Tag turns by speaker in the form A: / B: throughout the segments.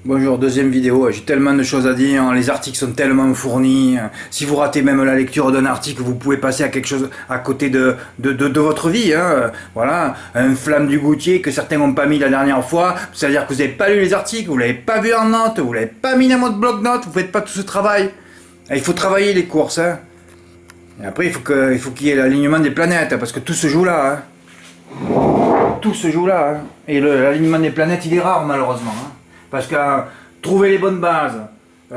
A: Bonjour, deuxième vidéo, j'ai tellement de choses à dire, les articles sont tellement fournis, si vous ratez même la lecture d'un article, vous pouvez passer à quelque chose à côté de votre vie, hein. Voilà, un flamme du goutier que certains n'ont pas mis la dernière fois, c'est-à-dire que vous n'avez pas lu les articles, vous l'avez pas vu en note, vous l'avez pas mis dans votre bloc-notes, vous faites pas tout ce travail. Il faut travailler les courses, hein. Et après, il faut qu'il y ait l'alignement des planètes, parce que tout se joue là, hein. Tout se joue là, hein. Et l'alignement des planètes, il est rare malheureusement, hein. Parce que trouver les bonnes bases,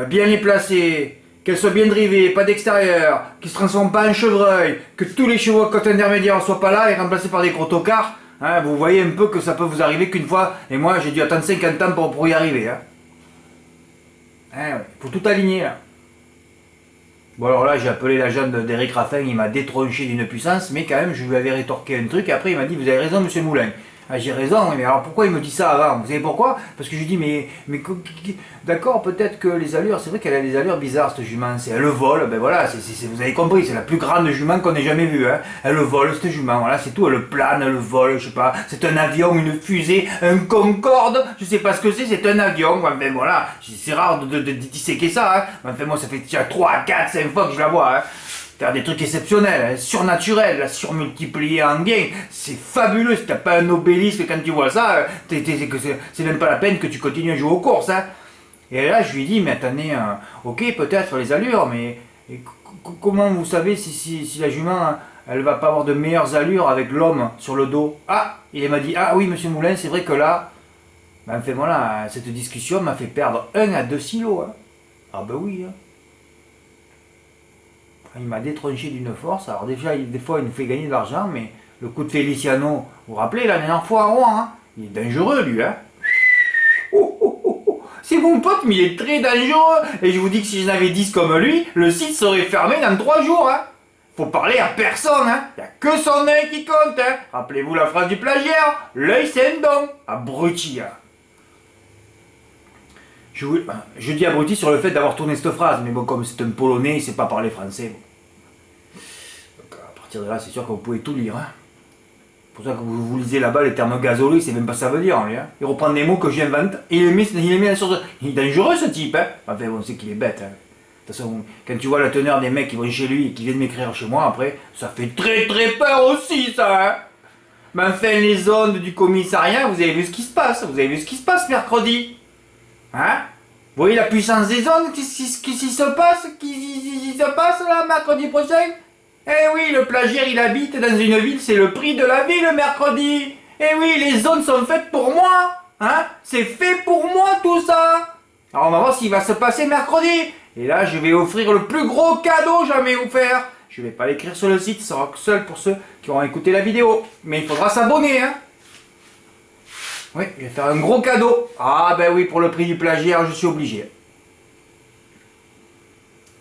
A: bien les placer, qu'elles soient bien drivées, pas d'extérieur, qu'ils se transforment pas en chevreuil, que tous les chevaux à côté intermédiaire soient pas là et remplacés par des gros tocards, hein, vous voyez un peu que ça peut vous arriver qu'une fois, et moi j'ai dû attendre 50 ans pour y arriver. Hein. Ouais, faut tout aligner là. Bon alors là j'ai appelé l'agent d'Éric Raffin, il m'a détronché d'une puissance, mais quand même je lui avais rétorqué un truc et après il m'a dit vous avez raison monsieur Moulin. Ah, j'ai raison, mais alors pourquoi il me dit ça avant? Vous savez pourquoi? Parce que je lui dis, d'accord, peut-être que les allures, c'est vrai qu'elle a des allures bizarres, cette jument. Elle vole, ben voilà, vous avez compris, c'est la plus grande jument qu'on ait jamais vue. Hein. Elle vole, cette jument, voilà, c'est tout, elle plane, elle vole, je sais pas, c'est un avion, une fusée, un Concorde, je sais pas ce que c'est un avion, ben voilà, c'est rare de disséquer ça, hein. Enfin, moi, ça fait déjà 3, 4, 5 fois que je la vois, hein. Faire des trucs exceptionnels, hein, surnaturels, la surmultiplier en gain, c'est fabuleux. Si t'as pas un obélisque quand tu vois ça, c'est même pas la peine que tu continues à jouer aux courses. Hein. Et là, je lui dis, mais attendez, ok, peut-être les allures, mais comment vous savez si la jument, elle va pas avoir de meilleures allures avec l'homme sur le dos? Ah, il m'a dit, ah oui, monsieur Moulin, c'est vrai que là, ben, fait, voilà, cette discussion m'a fait perdre 1 à 2 silos. Hein. Ah ben oui, hein. Il m'a détronché d'une force. Alors déjà, des fois, il nous fait gagner de l'argent, mais le coup de Feliciano, vous vous rappelez, la dernière fois à Rouen, hein, il est dangereux, lui. Hein. C'est mon pote, mais il est très dangereux. Et je vous dis que si j'en avais 10 comme lui, le site serait fermé dans 3 jours. Hein. Faut parler à personne. Hein. Il n'y a que son œil qui compte. Hein. Rappelez-vous la phrase du plagiaire. L'œil, c'est un don. Abruti. Hein. Je dis abruti sur le fait d'avoir tourné cette phrase, mais bon, comme c'est un Polonais, il ne sait pas parler français. Bon. À partir de là, c'est sûr que vous pouvez tout lire. Hein. C'est pour ça que vous lisez là-bas les termes gazolés, c'est même pas ça veut dire. Lui, hein. Il reprend des mots que j'invente et il les met sur. Il est dangereux ce type. Hein. Enfin, on sait qu'il est bête. Hein. De toute façon, quand tu vois la teneur des mecs qui vont chez lui et qui viennent m'écrire chez moi, après, ça fait très très peur aussi, ça. Hein. Mais enfin, les ondes du commissariat, vous avez vu ce qui se passe. Vous avez vu ce qui se passe mercredi. Hein? Vous voyez la puissance des ondes qui se passe là mercredi prochain? Eh oui, le plagiaire il habite dans une ville, c'est le prix de la ville mercredi. Eh oui, les ondes sont faites pour moi. Hein? C'est fait pour moi tout ça. Alors on va voir ce qui va se passer mercredi. Et là, je vais offrir le plus gros cadeau jamais offert. Je vais pas l'écrire sur le site, ce sera seul pour ceux qui auront écouté la vidéo. Mais il faudra s'abonner, hein. Oui, je vais faire un gros cadeau. Ah ben oui, pour le prix du plagiaire, je suis obligé.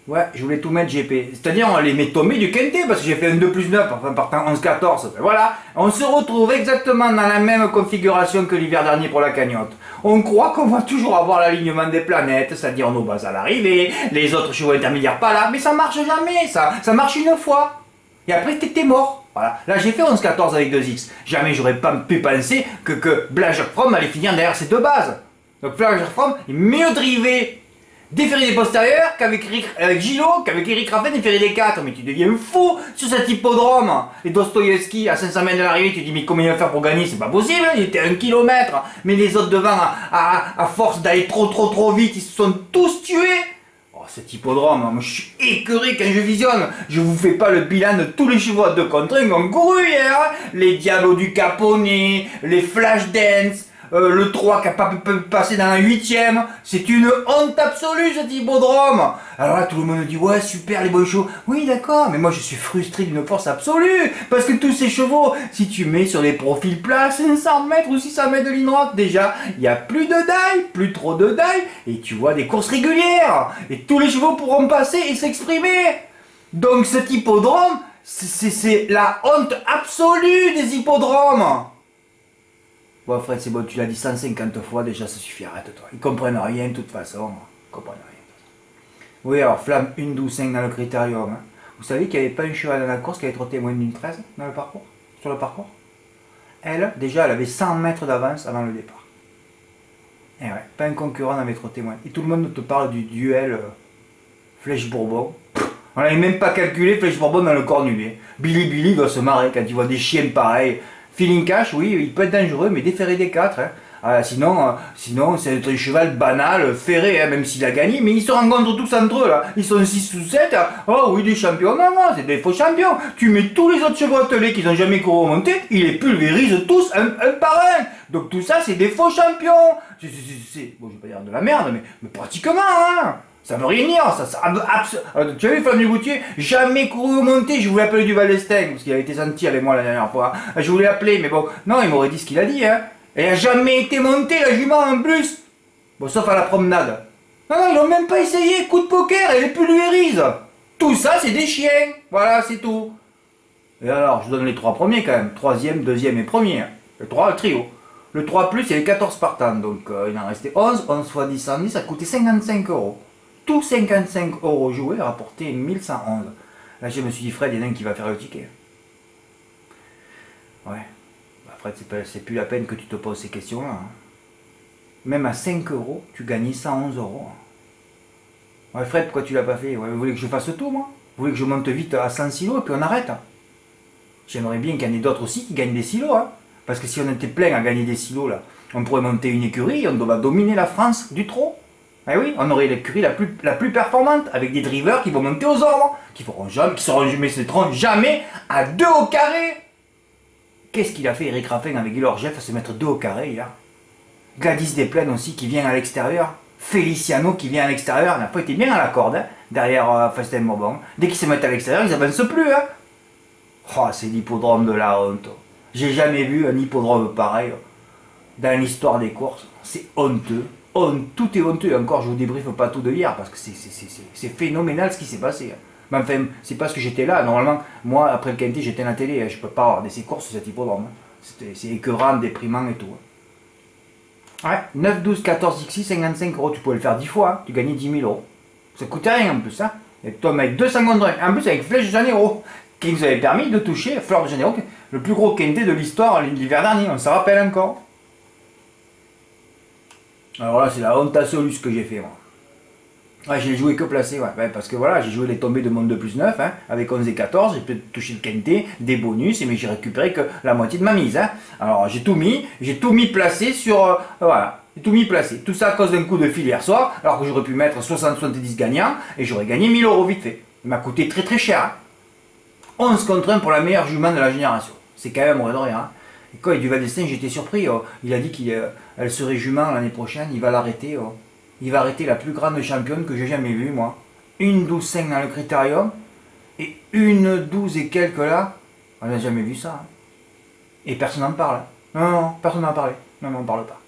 A: Ouais, je voulais tout mettre GP. C'est-à-dire, les met tombés du quintet, parce que j'ai fait un 2 plus 9, enfin partant 11-14. Ben voilà, on se retrouve exactement dans la même configuration que l'hiver dernier pour la cagnotte. On croit qu'on va toujours avoir l'alignement des planètes, c'est-à-dire nos bases à l'arrivée, les autres chevaux intermédiaires pas là, mais ça marche jamais, ça marche une fois. Et après, t'es mort. Voilà. Là, j'ai fait 11-14 avec 2X. Jamais j'aurais pas pu penser que Blager From allait finir derrière ces deux bases. Donc Blager From est mieux drivé déféré des postérieurs qu'avec Gilo, qu'avec Eric Raffin déféré des 4. Mais tu deviens fou sur cet hippodrome. Et Dostoïevski, à 500 mètres de l'arrivée, tu te dis mais comment il va faire pour gagner? C'est pas possible, il était à 1 kilomètre. Mais les autres devant, à force d'aller trop vite, ils se sont tous tués. Cet hippodrome, moi je suis écœuré quand je visionne. Je vous fais pas le bilan de tous les chevaux à 2 contre 1 qui ont couru hier. Hein. Les Diablos du Caponnet, les Flashdance, le 3 qui a pas pu passer dans la 8ème. C'est une honte absolue cet hippodrome. Alors là tout le monde me dit ouais super les bons chevaux. Oui d'accord, mais moi je suis frustré d'une force absolue. Parce que tous ces chevaux, si tu mets sur les profils plats 500 mètres ou 600 mètres de ligne droite, déjà il n'y a plus de daille, plus trop de daille, et tu vois des courses régulières. Et tous les chevaux pourront passer et s'exprimer. Donc cet hippodrome, c'est la honte absolue des hippodromes. Bon Fred, c'est bon, tu l'as dit 150 fois, déjà ça suffit, arrête-toi. Ils comprennent rien de toute façon. Ils comprennent rien. Oui, alors Flamme 1-12-5 dans le critérium. Hein. Vous savez qu'il n'y avait pas une cheval dans la course qui avait trotté moins d'une 13 dans le parcours, sur le parcours. Elle, déjà, elle avait 100 mètres d'avance avant le départ. Eh ouais, pas un concurrent dans Métro Témoin. Et tout le monde te parle du duel Flèche Bourbon. On n'avait même pas calculé Flèche Bourbon dans le cornulier. Billy doit se marrer quand il voit des chiens pareils. Feeling Cash, oui, il peut être dangereux, mais déféré des quatre. Hein. Sinon c'est un cheval banal, ferré, hein, même s'il a gagné, mais ils se rencontrent tous entre eux là. Ils sont 6 ou 7. Hein. Oh oui, des champions. Non, c'est des faux champions. Tu mets tous les autres chevaux attelés qui n'ont jamais couru remonté, ils les pulvérisent tous un par un. Donc tout ça, c'est des faux champions. Bon, je vais pas dire de la merde, mais pratiquement, hein. Ça veut rien dire, tu as vu Flamme du Goutier? Jamais couru monter, je voulais appeler du Val d'Estaing, parce qu'il avait été senti avec moi la dernière fois. Je voulais l'appeler, mais bon, non, il m'aurait dit ce qu'il a dit, hein. Elle a jamais été montée, la jument en plus. Bon, sauf à la promenade. Non, ils l'ont même pas essayé, coup de poker, elle est pulvérise. Tout ça, c'est des chiens. Voilà, c'est tout. Et alors, je donne les 3 premiers quand même. 3e, 2e et 1er. Le 3, le trio. Le 3+, il y avait 14 partants, donc il en restait 11. 11 fois 10, 110, ça coûtait 55 euros. Tout 55 euros joués rapporté 1111. Là, je me suis dit, Fred, il y en a un qui va faire le ticket. Ouais. Fred, c'est plus la peine que tu te poses ces questions-là. Hein. Même à 5 euros, tu gagnais 111 euros. Ouais, Fred, pourquoi tu l'as pas fait? Ouais, vous voulez que je fasse tout, moi? Vous voulez que je monte vite à 100 silos et puis on arrête? Hein. J'aimerais bien qu'il y en ait d'autres aussi qui gagnent des silos. Hein. Parce que si on était plein à gagner des silos, là, on pourrait monter une écurie, on doit dominer la France du trot. Eh oui, on aurait l'écurie la plus performante, avec des drivers qui vont monter aux ordres, qui seront jamais à 2 au carré. Qu'est-ce qu'il a fait Eric Raffin avec Guy Lorgeff à se mettre 2 au carré hier? Gladys Desplaines aussi qui vient à l'extérieur. Feliciano qui vient à l'extérieur. Il n'a pas été bien à la corde, hein, derrière Fasten Bourbon. Dès qu'ils se mettent à l'extérieur, ils n'avancent plus. Hein. Oh, c'est l'hippodrome de la honte. J'ai jamais vu un hippodrome pareil dans l'histoire des courses. C'est honteux. Tout est honteux. Encore, je vous débriefe pas tout de hier parce que c'est phénoménal ce qui s'est passé. Mais enfin, c'est parce que j'étais là. Normalement, moi, après le quintet, j'étais à la télé. Je peux pas avoir ces courses, cet hippodrome. C'est écœurant, déprimant et tout. Ouais, 9, 12, 14, XI, 55 euros. Tu pouvais le faire 10 fois. Hein. Tu gagnais 10 000 euros. Ça coûtait rien en plus. Hein. Et toi, avec 250 en plus, avec Flèche de Janeiro, qui nous avait permis de toucher Fleur de Janeiro, le plus gros quintet de l'histoire l'hiver dernier. On s'en rappelle encore. Alors là, c'est la honte absolue ce que j'ai fait, moi. Ouais, j'ai joué que placé, ouais, parce que voilà, j'ai joué les tombées de monde 2+9, hein, avec 11 et 14, j'ai peut-être touché le quintet, des bonus, mais j'ai récupéré que la moitié de ma mise. Hein. Alors j'ai tout mis placé sur, voilà, j'ai tout mis placé. Tout ça à cause d'un coup de fil hier soir, alors que j'aurais pu mettre 60-70 gagnants, et j'aurais gagné 1000 euros vite fait. Il m'a coûté très très cher. Hein. 11 contre 1 pour la meilleure jument de la génération. C'est quand même vrai de rien. Hein. Et quand il du Val d'Estaing, j'étais surpris, il a dit qu'elle serait jument l'année prochaine, il va l'arrêter. Il va arrêter la plus grande championne que j'ai jamais vue, moi. Une 12,5 dans le critérium. Et une 12 et quelques là. On n'a jamais vu ça. Hein. Et personne n'en parle. Non, personne n'en parlé. Non, on ne parle pas.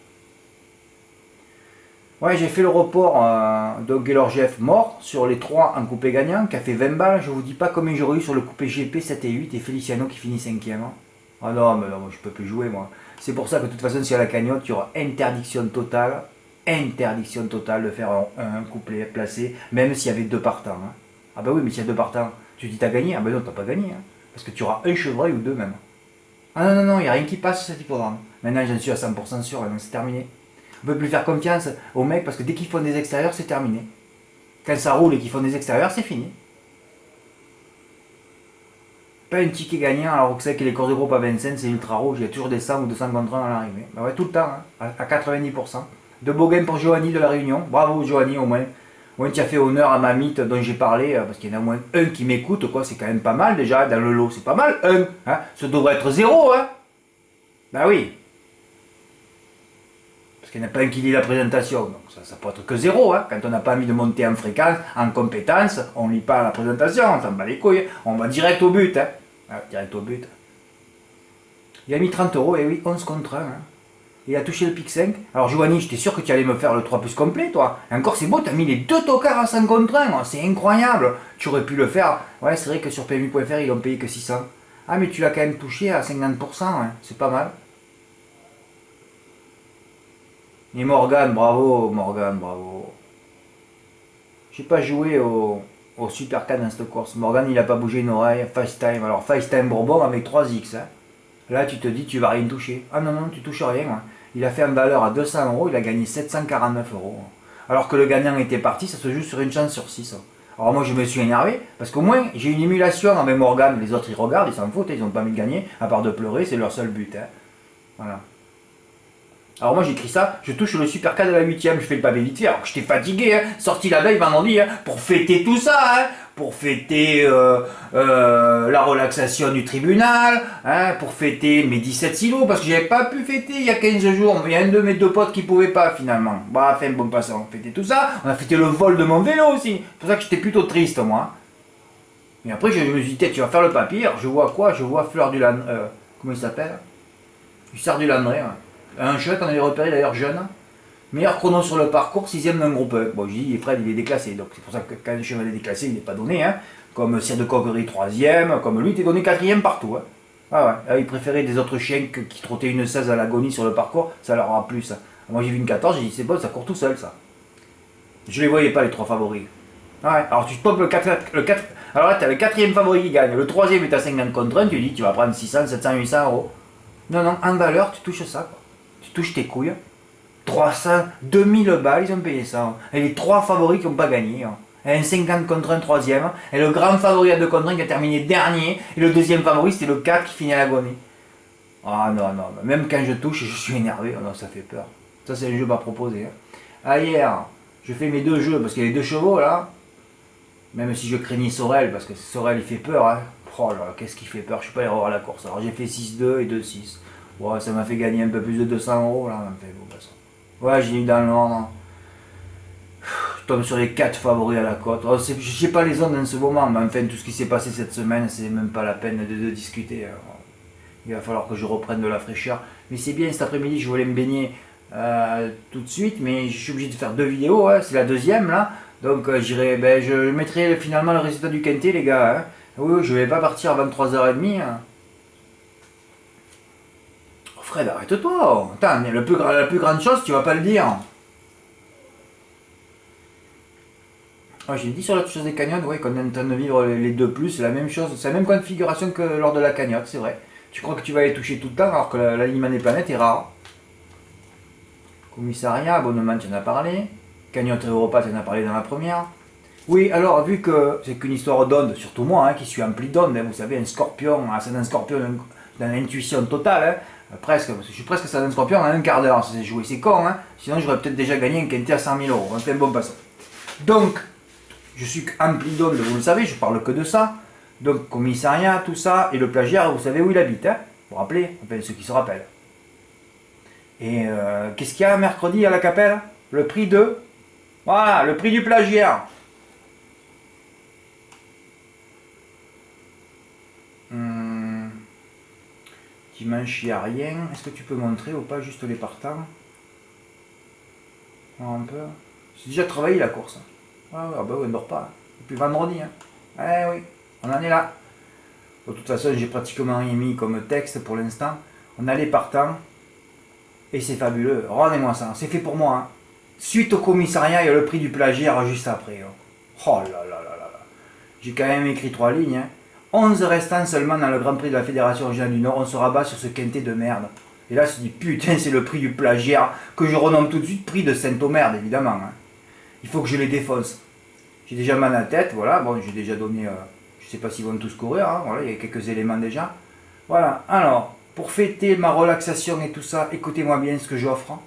A: Ouais, j'ai fait le report de Gelorgiev mort sur les 3 en coupé gagnant, qui a fait 20 balles. Je vous dis pas combien j'aurais eu sur le coupé GP 7 et 8 et Feliciano qui finit 5ème. Hein. Ah non, mais non, je peux plus jouer, moi. C'est pour ça que de toute façon, si à la cagnotte, il y aura interdiction totale de faire un couplet placé, même s'il y avait 2 partants. Hein. Ah bah oui, mais s'il y a 2 partants, tu dis t'as gagné? Ah bah non, t'as pas gagné. Hein. Parce que tu auras un chevreuil ou 2 même. Ah non, il n'y a rien qui passe sur cet hippodrome. Maintenant, j'en suis à 100% sûr, donc c'est terminé. On ne peut plus faire confiance aux mecs parce que dès qu'ils font des extérieurs, c'est terminé. Quand ça roule et qu'ils font des extérieurs, c'est fini. Pas un ticket gagnant alors que c'est que les courses de groupe à Vincennes, c'est ultra rouge, il y a toujours des 100 ou 200 contre 1 à l'arrivée. Bah ouais, tout le temps, hein, à 90%. De beau game pour Johanny de la Réunion. Bravo Johanny, au moins. Au moins tu as fait honneur à ma mythe dont j'ai parlé, parce qu'il y en a au moins un qui m'écoute, quoi. C'est quand même pas mal déjà, dans le lot, c'est pas mal, un. Hein. Ce devrait être 0, hein. Bah oui. Parce qu'il n'y en a pas un qui lit la présentation, donc ça peut être que 0, hein. Quand on n'a pas envie de monter en fréquence, en compétence, on ne lit pas la présentation, on s'en bat les couilles, on va direct au but, hein. Ah, direct au but. Il a mis 30 euros, et oui, 11 contre 1, hein. Il a touché le pic 5. Alors Giovanni, j'étais sûr que tu allais me faire le 3 plus complet, toi. Et encore, c'est beau, tu as mis les 2 tocards à 100 contre 1. C'est incroyable. Tu aurais pu le faire. Ouais, c'est vrai que sur PMU.fr, ils l'ont payé que 600. Ah, mais tu l'as quand même touché à 50%. Hein. C'est pas mal. Et Morgane, bravo. J'ai pas joué au Super K dans cette course. Morgane, il a pas bougé une oreille. FaceTime. Alors, FaceTime Bourbon avec 3X. Hein. Là, tu te dis, tu vas rien toucher. Ah non, tu touches rien. Hein. Il a fait en valeur à 200 euros, il a gagné 749 euros. Alors que le gagnant était parti, ça se joue sur une chance sur 6. Alors moi je me suis énervé, parce qu'au moins j'ai une émulation avec Morgan, les autres ils regardent, ils s'en foutent, ils n'ont pas envie de gagner, à part de pleurer, c'est leur seul but. Hein. Voilà. Alors moi j'écris ça, je touche le super K de la 8ème, je fais le pavé vite fait, alors que j'étais fatigué, hein, sorti la veille vendredi, hein, pour fêter tout ça, hein, pour fêter la relaxation du tribunal, hein, pour fêter mes 17 silos, parce que j'avais pas pu fêter il y a 15 jours, il y a un de mes deux potes qui pouvait pas finalement. Bah enfin bon passant, on fêtait tout ça, on a fêté le vol de mon vélo aussi, c'est pour ça que j'étais plutôt triste moi. Et après je me suis dit, tu vas faire le papier, alors, je vois quoi? Je vois Fleur du Landré, comment il s'appelle? Hussard du Landré, ouais. Un chouette, on avait repéré d'ailleurs jeune. Meilleur chrono sur le parcours, 6ème d'un groupe 1. Bon, j'ai dit, Fred, il est déclassé. Donc c'est pour ça que quand un cheval est déclassé, il n'est pas donné. Hein. Comme Cire de Coquerie, 3ème. Comme lui, il était donné 4ème partout. Hein. Ah ouais. Ah, il préférait des autres chiens qui trottaient une 16 à l'agonie sur le parcours. Ça leur aura plu, ça. Moi, j'ai vu une 14, j'ai dit, c'est bon, ça court tout seul, ça. Je les voyais pas, les 3 favoris. Ah ouais. Alors tu topes le 4. Alors là, tu as le 4ème favori qui gagne. Le 3ème est à 50 contre 1. Tu dis, tu vas prendre 600, 700, 800 euros. Non, non, en valeur, tu touches ça, quoi. Tu touches tes couilles. 300, 2000 balles, ils ont payé ça. Et les 3 favoris qui n'ont pas gagné. Un 50 contre un 3ème. Et le grand favori à 2 contre 1 qui a terminé dernier. Et le deuxième favori, c'était le 4 qui finit à l'agonie. Ah non, non, même quand je touche, je suis énervé. Oh non, ça fait peur. Ça, c'est un jeu à proposer. Hein. Ah, hier, je fais mes 2 jeux parce qu'il y a les 2 chevaux là. Même si je craignais Sorel, parce que Sorel il fait peur. Hein. Oh là, qu'est-ce qui fait peur? Je ne suis pas allé revoir la course. Alors j'ai fait 6-2 et 2-6. Ouais, ça m'a fait gagner un peu plus de 200 euros là. Ouais, j'ai eu dans l'ordre. Je tombe sur les 4 favoris à la cote. Oh, je sais pas les zones en ce moment, mais enfin tout ce qui s'est passé cette semaine, c'est même pas la peine de discuter. Il va falloir que je reprenne de la fraîcheur. Mais c'est bien, cet après-midi, je voulais me baigner tout de suite, mais je suis obligé de faire 2 vidéos. Hein, c'est la deuxième là. Donc je mettrai finalement le résultat du quintet, les gars. Hein. Oui, je vais pas partir à 23h30. Hein. Fred, arrête-toi. Attends, la plus grande chose, tu vas pas le dire. Oh, j'ai dit sur la chose des cagnottes, ouais, qu'on est en train de vivre les 2 plus, c'est la même chose, c'est la même configuration que lors de la cagnotte, c'est vrai. Tu crois que tu vas les toucher tout le temps alors que l'alignement des planètes est rare. Commissariat, abonnement, tu en as parlé. Cagnotte Europa, tu en as parlé dans la première. Oui, alors, vu que c'est qu'une histoire d'onde, surtout moi, hein, qui suis empli d'onde, hein, vous savez, un scorpion, c'est un scorpion dans l'intuition totale, hein, presque, parce que je suis presque un scorpion en un quart d'heure, c'est joué, c'est con, hein, sinon j'aurais peut-être déjà gagné un quintet à 100 000 euros, on fait un bon passant. Donc, je suis empli d'onde, vous le savez, je parle que de ça. Donc, commissariat, tout ça, et le plagiaire, vous savez où il habite, hein, vous vous rappelez, enfin ceux qui se rappellent. Et qu'est-ce qu'il y a mercredi à la Capelle? Le prix de... Voilà, le prix du plagiaire. Dimanche, il n'y a rien. Est-ce que tu peux montrer ou pas juste les partants? Un peu. J'ai déjà travaillé la course. Ah bah on ne dort pas. Depuis vendredi. Hein. Eh oui, on en est là. De toute façon, j'ai pratiquement rien mis comme texte pour l'instant. On a les partants. Et c'est fabuleux. Rendez-moi ça. C'est fait pour moi. Hein. Suite au commissariat, il y a le prix du plagiaire juste après. Oh là là là là là. J'ai quand même écrit 3 lignes. Hein. 11 restants seulement dans le Grand Prix de la Fédération Régionale du Nord, on se rabat sur ce quintet de merde. Et là, je me dis, putain, c'est le prix du plagiaire, que je renomme tout de suite prix de Saint-Omer, évidemment. Hein. Il faut que je les défonce. J'ai déjà mal à la tête, voilà, bon, j'ai déjà donné, je sais pas s'ils vont tous courir, hein, voilà, il y a quelques éléments déjà. Voilà, alors, pour fêter ma relaxation et tout ça, écoutez-moi bien ce que j'offre. Hein.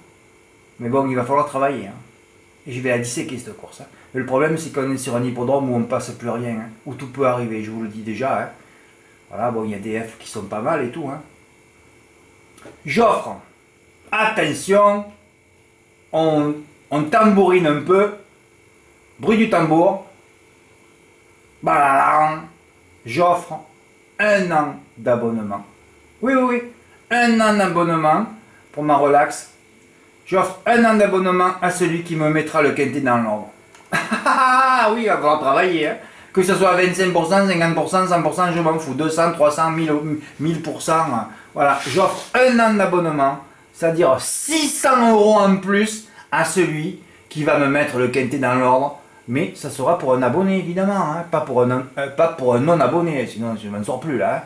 A: Mais bon, il va falloir travailler. Hein. Et je vais la disséquer cette course. Hein. Mais le problème, c'est qu'on est sur un hippodrome où on ne passe plus rien, hein, où tout peut arriver, je vous le dis déjà. Hein. Voilà, bon, il y a des F qui sont pas mal et tout. Hein. J'offre, attention, on tambourine un peu, bruit du tambour. Balalang, j'offre 1 an d'abonnement. Oui, oui, oui, 1 an d'abonnement pour ma relax. J'offre 1 an d'abonnement à celui qui me mettra le quintet dans l'ordre. Ah oui, il va falloir travailler. Hein. Que ce soit 25%, 50%, 100%, je m'en fous. 200, 300, 1000%. Voilà, j'offre 1 an d'abonnement, c'est-à-dire 600 euros en plus à celui qui va me mettre le quintet dans l'ordre. Mais ça sera pour un abonné, évidemment, hein, pas pour un non-abonné, sinon je ne m'en sors plus là. Hein.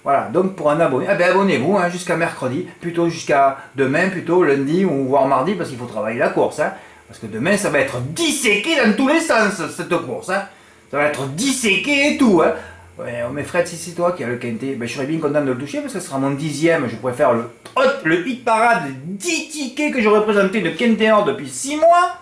A: Voilà, donc pour un abonné, abonnez-vous hein, jusqu'à mercredi, plutôt jusqu'à demain, plutôt lundi ou voire mardi, parce qu'il faut travailler la course. Hein, parce que demain, ça va être disséqué dans tous les sens, cette course. Hein. Ça va être disséqué et tout. Hein. Ouais, mais Fred, si c'est toi qui as le quintet, je serais bien content de le toucher parce que ce sera mon 10e. Je pourrais faire le hit parade 10 tickets que j'aurais présenté de quintet or depuis 6 mois,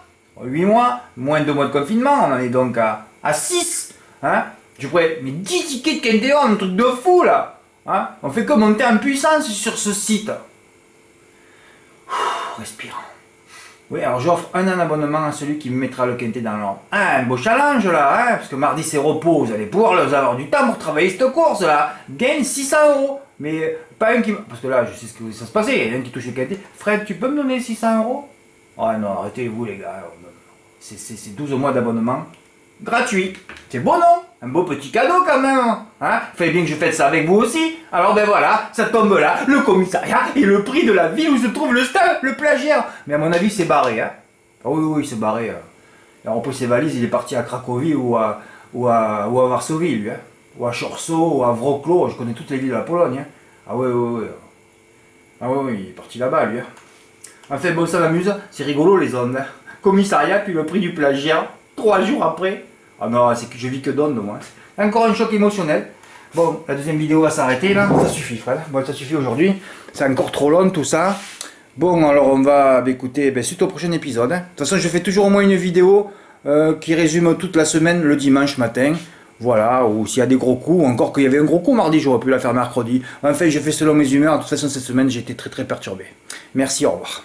A: 8 mois, moins de 2 mois de confinement. On en est donc à 6. Hein. Je pourrais, mais 10 tickets de quintet or, un truc de fou là. Hein, on fait que monter en puissance sur ce site. Respire. Oui, alors j'offre un abonnement à celui qui me mettra le quintet dans l'ordre. Ah, un beau challenge là, hein, parce que mardi c'est repos, vous allez pouvoir avoir du temps pour travailler cette course là. Gagne 600 €. Mais pas un qui... Parce que là, je sais ce que ça se passait, il y a un qui touche le quintet. Fred, tu peux me donner 600 €? Oh non, arrêtez-vous les gars. C'est 12 mois d'abonnement. Gratuit. C'est beau non? Un beau petit cadeau quand même. Hein? Fallait bien que je fête ça avec vous aussi. Alors ben voilà, ça tombe là, le commissariat et le prix de la ville où se trouve le stade, le plagiaire. Mais à mon avis, c'est barré. Hein? Ah oui, c'est barré. Il a repris ses valises, il est parti à Cracovie ou à Varsovie, lui. Hein? Ou à Chorso, ou à Wrocław, je connais toutes les villes de la Pologne. Hein? Ah oui. Ah oui, il est parti là-bas, lui. Hein? Enfin bon, ça m'amuse, c'est rigolo les ondes. Hein? Commissariat, puis le prix du plagiat, 3 jours après. Ah non, c'est que je vis que d'ondes, moi. Encore un choc émotionnel. Bon, la deuxième vidéo va s'arrêter là. Ça suffit, Fred. Bon, ça suffit aujourd'hui. C'est encore trop long tout ça. Bon, alors on va écouter suite au prochain épisode. Hein. De toute façon, je fais toujours au moins une vidéo qui résume toute la semaine le dimanche matin. Voilà, ou s'il y a des gros coups, encore qu'il y avait un gros coup mardi, j'aurais pu la faire mercredi. Enfin, je fais selon mes humeurs. De toute façon, cette semaine, j'ai été très perturbé. Merci, au revoir.